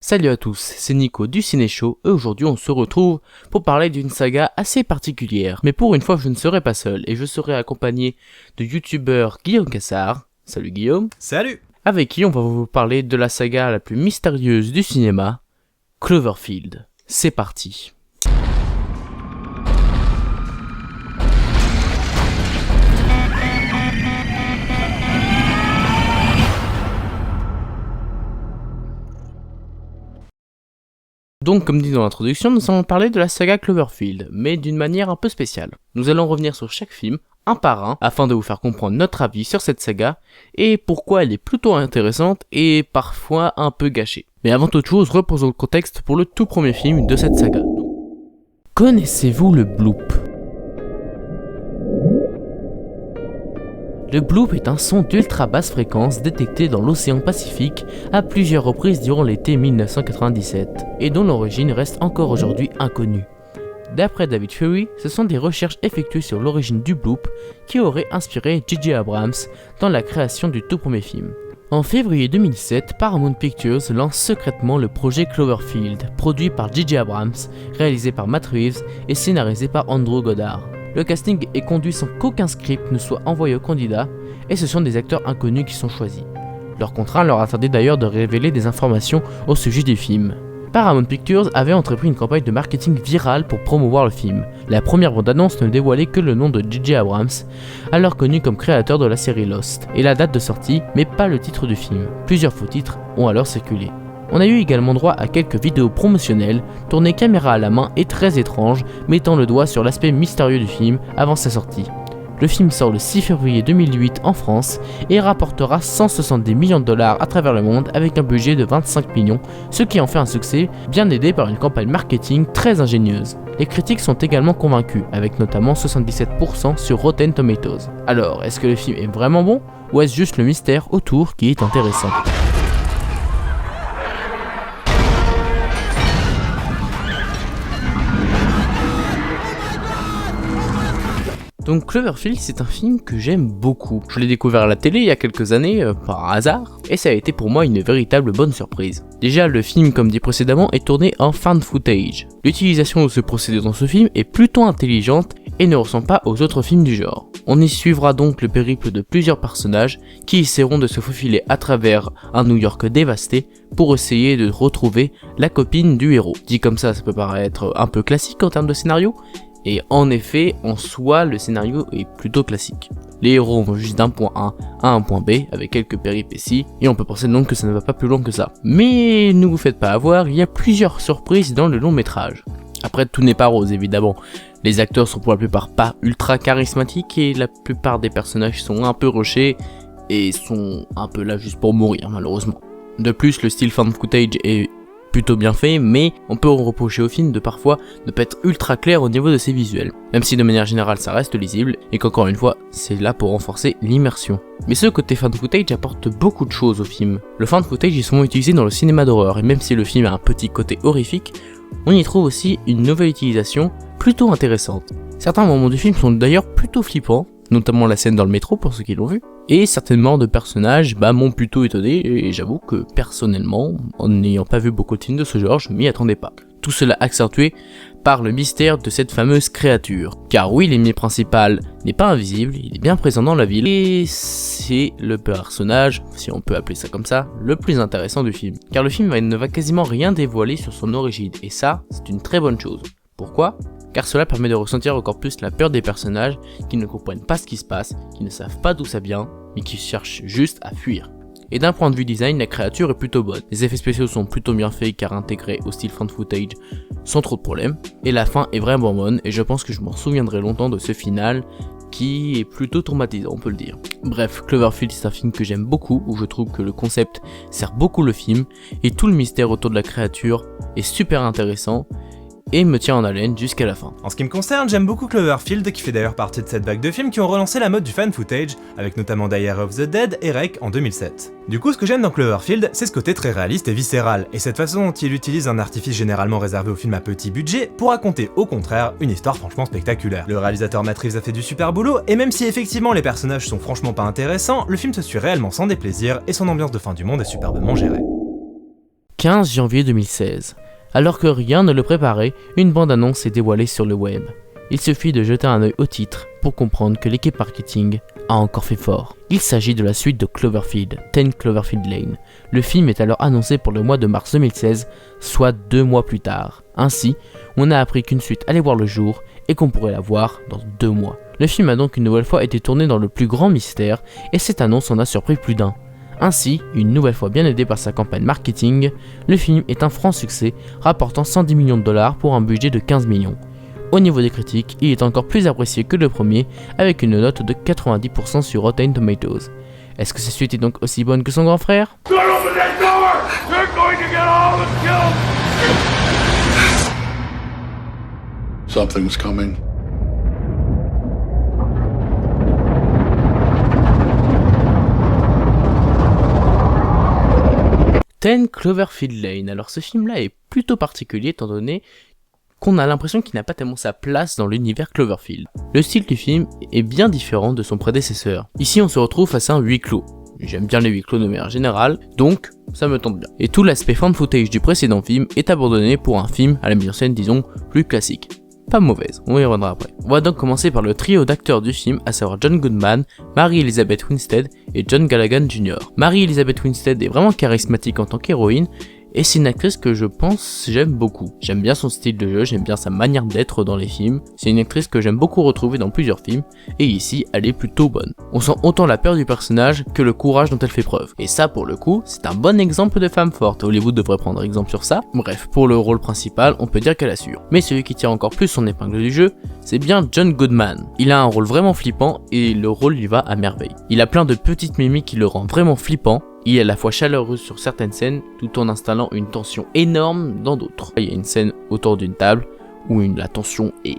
Salut à tous, c'est Nico du Ciné Show et aujourd'hui on se retrouve pour parler d'une saga assez particulière. Mais pour une fois je ne serai pas seul et je serai accompagné de youtubeur Guillaume Cassard. Salut Guillaume. Salut. Avec qui on va vous parler de la saga la plus mystérieuse du cinéma, Cloverfield. C'est parti. Donc, comme dit dans l'introduction, nous allons parler de la saga Cloverfield, mais d'une manière un peu spéciale. Nous allons revenir sur chaque film, un par un, afin de vous faire comprendre notre avis sur cette saga, et pourquoi elle est plutôt intéressante et parfois un peu gâchée. Mais avant toute chose, reposons le contexte pour le tout premier film de cette saga. Connaissez-vous le bloop ? Le bloop est un son d'ultra basse fréquence détecté dans l'océan Pacifique à plusieurs reprises durant l'été 1997 et dont l'origine reste encore aujourd'hui inconnue. D'après David Fury, ce sont des recherches effectuées sur l'origine du bloop qui auraient inspiré J.J. Abrams dans la création du tout premier film. En février 2007, Paramount Pictures lance secrètement le projet Cloverfield, produit par J.J. Abrams, réalisé par Matt Reeves et scénarisé par Andrew Goddard. Le casting est conduit sans qu'aucun script ne soit envoyé aux candidats et ce sont des acteurs inconnus qui sont choisis. Leur contrat leur interdit d'ailleurs de révéler des informations au sujet du film. Paramount Pictures avait entrepris une campagne de marketing virale pour promouvoir le film. La première bande-annonce ne dévoilait que le nom de J.J. Abrams, alors connu comme créateur de la série Lost, et la date de sortie, mais pas le titre du film. Plusieurs faux titres ont alors circulé. On a eu également droit à quelques vidéos promotionnelles, tournées caméra à la main et très étranges, mettant le doigt sur l'aspect mystérieux du film avant sa sortie. Le film sort le 6 février 2008 en France et rapportera 170 millions de dollars à travers le monde avec un budget de 25 millions, ce qui en fait un succès, bien aidé par une campagne marketing très ingénieuse. Les critiques sont également convaincus, avec notamment 77% sur Rotten Tomatoes. Alors, est-ce que le film est vraiment bon, ou est-ce juste le mystère autour qui est intéressant ? Donc Cloverfield, c'est un film que j'aime beaucoup. Je l'ai découvert à la télé il y a quelques années, par hasard, et ça a été pour moi une véritable bonne surprise. Déjà, le film, comme dit précédemment, est tourné en found footage. L'utilisation de ce procédé dans ce film est plutôt intelligente et ne ressemble pas aux autres films du genre. On y suivra donc le périple de plusieurs personnages qui essaieront de se faufiler à travers un New York dévasté pour essayer de retrouver la copine du héros. Dit comme ça peut paraître un peu classique en termes de scénario, et en effet, en soi, le scénario est plutôt classique. Les héros vont juste d'un point A à un point B, avec quelques péripéties, et on peut penser donc que ça ne va pas plus loin que ça. Mais ne vous faites pas avoir, il y a plusieurs surprises dans le long métrage. Après, tout n'est pas rose, évidemment. Les acteurs sont pour la plupart pas ultra charismatiques, et la plupart des personnages sont un peu rushés, et sont un peu là juste pour mourir, malheureusement. De plus, le style found footage est plutôt bien fait, mais on peut reprocher au film de parfois ne pas être ultra clair au niveau de ses visuels, même si de manière générale ça reste lisible, et qu'encore une fois, c'est là pour renforcer l'immersion. Mais ce côté found footage apporte beaucoup de choses au film. Le found footage est souvent utilisé dans le cinéma d'horreur, et même si le film a un petit côté horrifique, on y trouve aussi une nouvelle utilisation plutôt intéressante. Certains moments du film sont d'ailleurs plutôt flippants, notamment la scène dans le métro pour ceux qui l'ont vu, et certainement de personnages m'ont plutôt étonné, et j'avoue que personnellement, en n'ayant pas vu beaucoup de films de ce genre, je m'y attendais pas. Tout cela accentué par le mystère de cette fameuse créature. Car oui, l'ennemi principal n'est pas invisible, il est bien présent dans la ville, et c'est le personnage, si on peut appeler ça comme ça, le plus intéressant du film. Car le film ne va quasiment rien dévoiler sur son origine, et ça, c'est une très bonne chose. Pourquoi ? Car cela permet de ressentir encore plus la peur des personnages qui ne comprennent pas ce qui se passe, qui ne savent pas d'où ça vient, mais qui cherchent juste à fuir. Et d'un point de vue design, la créature est plutôt bonne. Les effets spéciaux sont plutôt bien faits car intégrés au style found footage sans trop de problèmes. Et la fin est vraiment bonne et je pense que je m'en souviendrai longtemps de ce final qui est plutôt traumatisant, on peut le dire. Bref, Cloverfield c'est un film que j'aime beaucoup, où je trouve que le concept sert beaucoup le film et tout le mystère autour de la créature est super intéressant et me tient en haleine jusqu'à la fin. En ce qui me concerne, j'aime beaucoup Cloverfield, qui fait d'ailleurs partie de cette vague de films qui ont relancé la mode du fan footage, avec notamment Die Year of the Dead et Rec en 2007. Du coup, ce que j'aime dans Cloverfield, c'est ce côté très réaliste et viscéral, et cette façon dont il utilise un artifice généralement réservé aux films à petit budget pour raconter au contraire une histoire franchement spectaculaire. Le réalisateur Matt Reeves a fait du super boulot, et même si effectivement les personnages sont franchement pas intéressants, le film se suit réellement sans déplaisir, et son ambiance de fin du monde est superbement gérée. 15 janvier 2016. Alors que rien ne le préparait, une bande-annonce est dévoilée sur le web. Il suffit de jeter un œil au titre pour comprendre que l'équipe marketing a encore fait fort. Il s'agit de la suite de Cloverfield, 10 Cloverfield Lane. Le film est alors annoncé pour le mois de mars 2016, soit 2 mois plus tard. Ainsi, on a appris qu'une suite allait voir le jour et qu'on pourrait la voir dans 2 mois. Le film a donc une nouvelle fois été tourné dans le plus grand mystère et cette annonce en a surpris plus d'un. Ainsi, une nouvelle fois bien aidé par sa campagne marketing, le film est un franc succès, rapportant 110 millions de dollars pour un budget de 15 millions. Au niveau des critiques, il est encore plus apprécié que le premier, avec une note de 90% sur Rotten Tomatoes. Est-ce que cette suite est donc aussi bonne que son grand frère? Something's coming. Ten Cloverfield Lane. Alors ce film-là est plutôt particulier étant donné qu'on a l'impression qu'il n'a pas tellement sa place dans l'univers Cloverfield. Le style du film est bien différent de son prédécesseur. Ici on se retrouve face à un huis clos. J'aime bien les huis clos de manière générale, donc ça me tente bien. Et tout l'aspect fan footage du précédent film est abandonné pour un film à la mise en scène disons plus classique. Pas mauvaise, on y reviendra après. On va donc commencer par le trio d'acteurs du film, à savoir John Goodman, Mary-Elizabeth Winstead et John Gallagher Jr. Mary-Elizabeth Winstead est vraiment charismatique en tant qu'héroïne, et c'est une actrice que je pense j'aime beaucoup. J'aime bien son style de jeu, j'aime bien sa manière d'être dans les films. C'est une actrice que j'aime beaucoup retrouver dans plusieurs films, et ici elle est plutôt bonne. On sent autant la peur du personnage que le courage dont elle fait preuve. Et ça pour le coup, c'est un bon exemple de femme forte. Hollywood devrait prendre exemple sur ça. Bref, pour le rôle principal, on peut dire qu'elle assure. Mais celui qui tire encore plus son épingle du jeu, c'est bien John Goodman. Il a un rôle vraiment flippant et le rôle lui va à merveille. Il a plein de petites mimiques qui le rendent vraiment flippant. Il est à la fois chaleureux sur certaines scènes tout en installant une tension énorme dans d'autres. Il y a une scène autour d'une table où la tension est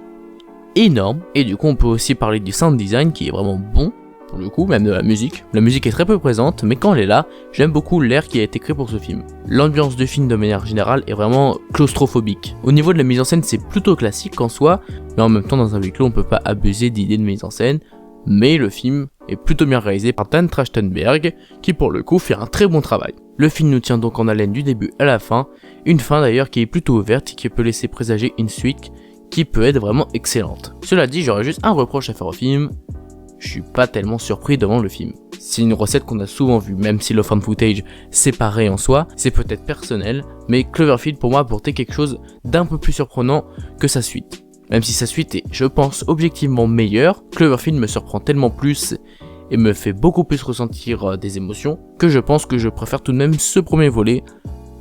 énorme et du coup on peut aussi parler du sound design qui est vraiment bon pour le coup, même de la musique. La musique est très peu présente mais quand elle est là, j'aime beaucoup l'air qui a été créé pour ce film. L'ambiance du film de manière générale est vraiment claustrophobique. Au niveau de la mise en scène c'est plutôt classique en soi, mais en même temps dans un huis clos on peut pas abuser d'idées de mise en scène. Mais le film est plutôt bien réalisé par Dan Trachtenberg, qui pour le coup fait un très bon travail. Le film nous tient donc en haleine du début à la fin, une fin d'ailleurs qui est plutôt ouverte et qui peut laisser présager une suite qui peut être vraiment excellente. Cela dit, j'aurais juste un reproche à faire au film, je suis pas tellement surpris devant le film. C'est une recette qu'on a souvent vue, même si le fan footage séparé en soi, c'est peut-être personnel, mais Cloverfield pour moi apportait quelque chose d'un peu plus surprenant que sa suite. Même si sa suite est, je pense, objectivement meilleure, Cloverfield me surprend tellement plus et me fait beaucoup plus ressentir des émotions que je pense que je préfère tout de même ce premier volet,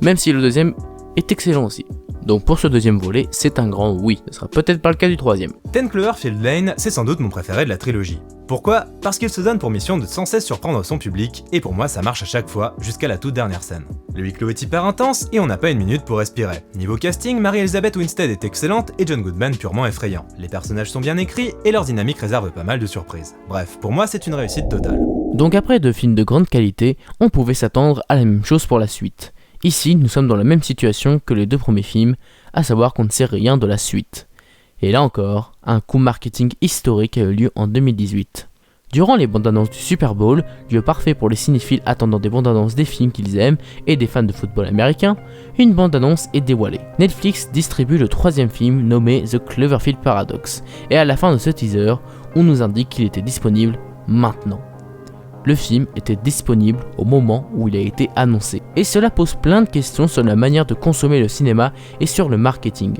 même si le deuxième est excellent aussi. Donc pour ce deuxième volet, c'est un grand oui, ce sera peut-être pas le cas du troisième. 10 Cloverfield Lane, c'est sans doute mon préféré de la trilogie. Pourquoi? Parce qu'il se donne pour mission de sans cesse surprendre son public, et pour moi ça marche à chaque fois, jusqu'à la toute dernière scène. Le huis clos est hyper intense, et on n'a pas une minute pour respirer. Niveau casting, Mary-Elizabeth Winstead est excellente, et John Goodman purement effrayant. Les personnages sont bien écrits, et leur dynamique réserve pas mal de surprises. Bref, pour moi c'est une réussite totale. Donc après 2 films de grande qualité, on pouvait s'attendre à la même chose pour la suite. Ici, nous sommes dans la même situation que les 2 premiers films, à savoir qu'on ne sait rien de la suite. Et là encore, un coup marketing historique a eu lieu en 2018. Durant les bandes annonces du Super Bowl, lieu parfait pour les cinéphiles attendant des bandes annonces des films qu'ils aiment et des fans de football américain, une bande annonce est dévoilée. Netflix distribue le 3e film nommé The Cloverfield Paradox, et à la fin de ce teaser, on nous indique qu'il était disponible maintenant. Le film était disponible au moment où il a été annoncé. Et cela pose plein de questions sur la manière de consommer le cinéma et sur le marketing.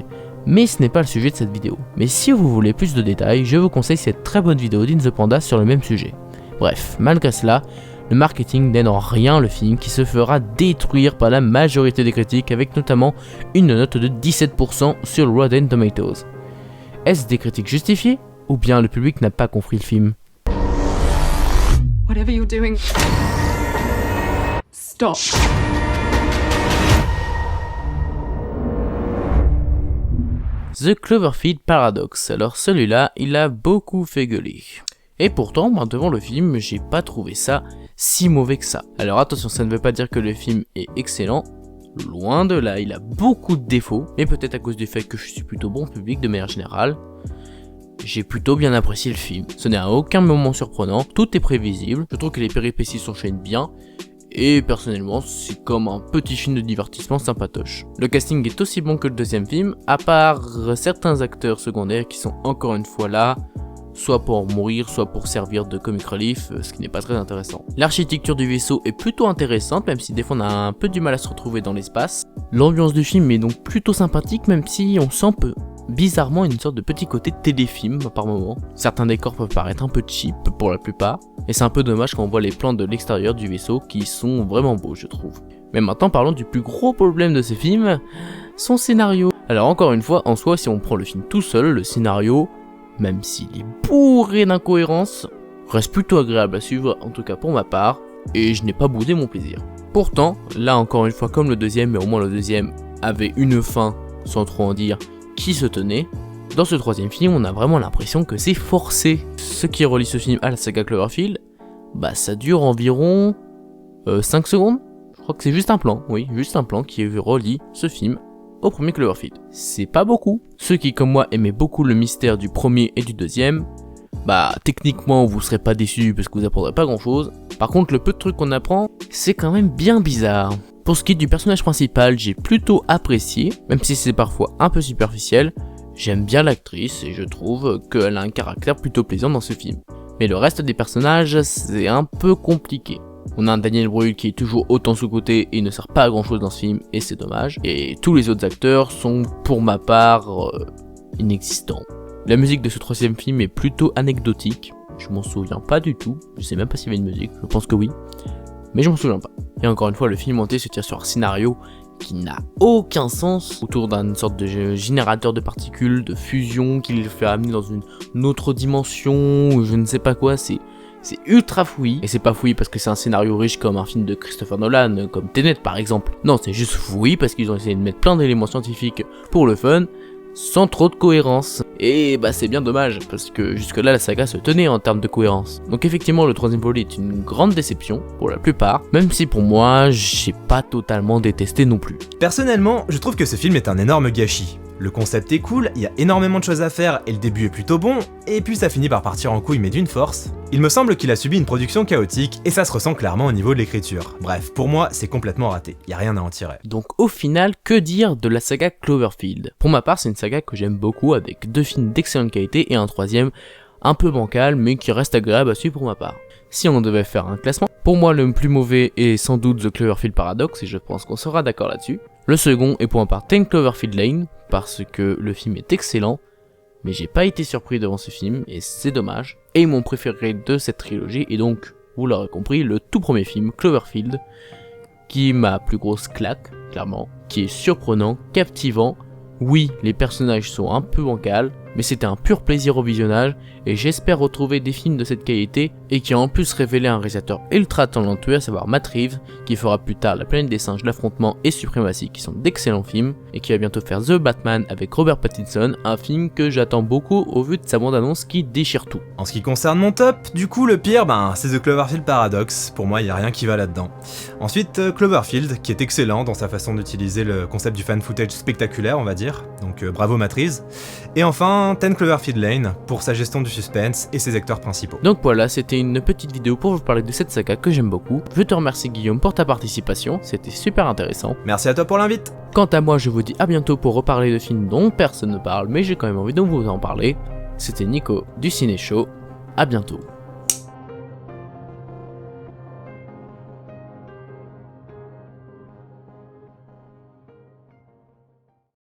Mais ce n'est pas le sujet de cette vidéo. Mais si vous voulez plus de détails, je vous conseille cette très bonne vidéo d'In The Panda sur le même sujet. Bref, malgré cela, le marketing n'aide en rien le film qui se fera détruire par la majorité des critiques avec notamment une note de 17% sur Rotten Tomatoes. Est-ce des critiques justifiées ou bien le public n'a pas compris le film? Whatever you're doing, stop. The Cloverfield Paradox. Alors celui-là, il a beaucoup fait gueuler. Et pourtant, devant le film, j'ai pas trouvé ça si mauvais que ça. Alors attention, ça ne veut pas dire que le film est excellent. Loin de là, il a beaucoup de défauts, mais peut-être à cause du fait que je suis plutôt bon public de manière générale. J'ai plutôt bien apprécié le film. Ce n'est à aucun moment surprenant, tout est prévisible, je trouve que les péripéties s'enchaînent bien, et personnellement c'est comme un petit film de divertissement sympatoche. Le casting est aussi bon que le deuxième film, à part certains acteurs secondaires qui sont encore une fois là, soit pour mourir, soit pour servir de comic relief, ce qui n'est pas très intéressant. L'architecture du vaisseau est plutôt intéressante, même si des fois on a un peu du mal à se retrouver dans l'espace. L'ambiance du film est donc plutôt sympathique, même si on sent bizarrement une sorte de petit côté téléfilm par moment. Certains décors peuvent paraître un peu cheap pour la plupart, et c'est un peu dommage quand on voit les plans de l'extérieur du vaisseau qui sont vraiment beaux je trouve. Mais maintenant parlons du plus gros problème de ce film, son scénario. Alors encore une fois, en soi si on prend le film tout seul, le scénario, même s'il est bourré d'incohérences, reste plutôt agréable à suivre, en tout cas pour ma part, et je n'ai pas boudé mon plaisir. Pourtant, là encore une fois comme le deuxième, mais au moins le deuxième avait une fin, sans trop en dire, qui se tenait, dans ce troisième film on a vraiment l'impression que c'est forcé. Ce qui relie ce film à la saga Cloverfield, bah ça dure environ 5 secondes. Je crois que c'est juste un plan, oui, juste un plan qui relie ce film au premier Cloverfield. C'est pas beaucoup. Ceux qui comme moi aimaient beaucoup le mystère du premier et du deuxième, bah techniquement vous serez pas déçus parce que vous apprendrez pas grand chose. Par contre le peu de trucs qu'on apprend, c'est quand même bien bizarre. Pour ce qui est du personnage principal, j'ai plutôt apprécié, même si c'est parfois un peu superficiel. J'aime bien l'actrice et je trouve qu'elle a un caractère plutôt plaisant dans ce film. Mais le reste des personnages, c'est un peu compliqué. On a un Daniel Brühl qui est toujours autant sous-coté et ne sert pas à grand chose dans ce film, et c'est dommage. Et tous les autres acteurs sont, pour ma part, inexistants. La musique de ce troisième film est plutôt anecdotique, je m'en souviens pas du tout, je sais même pas s'il y avait une musique, je pense que oui, mais je m'en souviens pas. Et encore une fois, le film entier se tire sur un scénario qui n'a aucun sens, autour d'une sorte de générateur de particules, de fusion, qui le fait amener dans une autre dimension, ou je ne sais pas quoi, c'est ultra fouillis, et c'est pas fouillis parce que c'est un scénario riche comme un film de Christopher Nolan, comme Tenet par exemple. Non, c'est juste fouillis parce qu'ils ont essayé de mettre plein d'éléments scientifiques pour le fun, sans trop de cohérence. Et bah c'est bien dommage, parce que jusque là la saga se tenait en termes de cohérence. Donc effectivement le troisième volet est une grande déception, pour la plupart, même si pour moi j'ai pas totalement détesté non plus. Personnellement, je trouve que ce film est un énorme gâchis. Le concept est cool, il y a énormément de choses à faire et le début est plutôt bon, et puis ça finit par partir en couille mais d'une force. Il me semble qu'il a subi une production chaotique et ça se ressent clairement au niveau de l'écriture. Bref, pour moi c'est complètement raté, y a rien à en tirer. Donc au final, que dire de la saga Cloverfield? Pour ma part c'est une saga que j'aime beaucoup avec 2 films d'excellente qualité et un troisième un peu bancal mais qui reste agréable à suivre pour ma part. Si on devait faire un classement, pour moi le plus mauvais est sans doute The Cloverfield Paradox et je pense qu'on sera d'accord là-dessus. Le second est pour ma part 10 Cloverfield Lane, parce que le film est excellent, mais j'ai pas été surpris devant ce film, et c'est dommage. Et mon préféré de cette trilogie est donc, vous l'aurez compris, le tout premier film, Cloverfield, qui est ma plus grosse claque, clairement, qui est surprenant, captivant. Oui, les personnages sont un peu bancals, mais c'était un pur plaisir au visionnage, et j'espère retrouver des films de cette qualité, et qui a en plus révélé un réalisateur ultra talentueux, à savoir Matt Reeves, qui fera plus tard La Planète des Singes, L'Affrontement et Suprématie, qui sont d'excellents films, et qui va bientôt faire The Batman avec Robert Pattinson, un film que j'attends beaucoup au vu de sa bande-annonce qui déchire tout. En ce qui concerne mon top, du coup le pire, c'est The Cloverfield Paradox, pour moi il y a rien qui va là-dedans. Ensuite Cloverfield, qui est excellent dans sa façon d'utiliser le concept du fan footage spectaculaire on va dire, donc bravo Matt Reeves. Et enfin 10 Cloverfield Lane, pour sa gestion du suspense et ses acteurs principaux. Donc voilà, c'était une petite vidéo pour vous parler de cette saga que j'aime beaucoup. Je te remercie Guillaume pour ta participation, c'était super intéressant. Merci à toi pour l'invite. Quant à moi, je vous dis à bientôt pour reparler de films dont personne ne parle, mais j'ai quand même envie de vous en parler. C'était Nico du Ciné Show, à bientôt.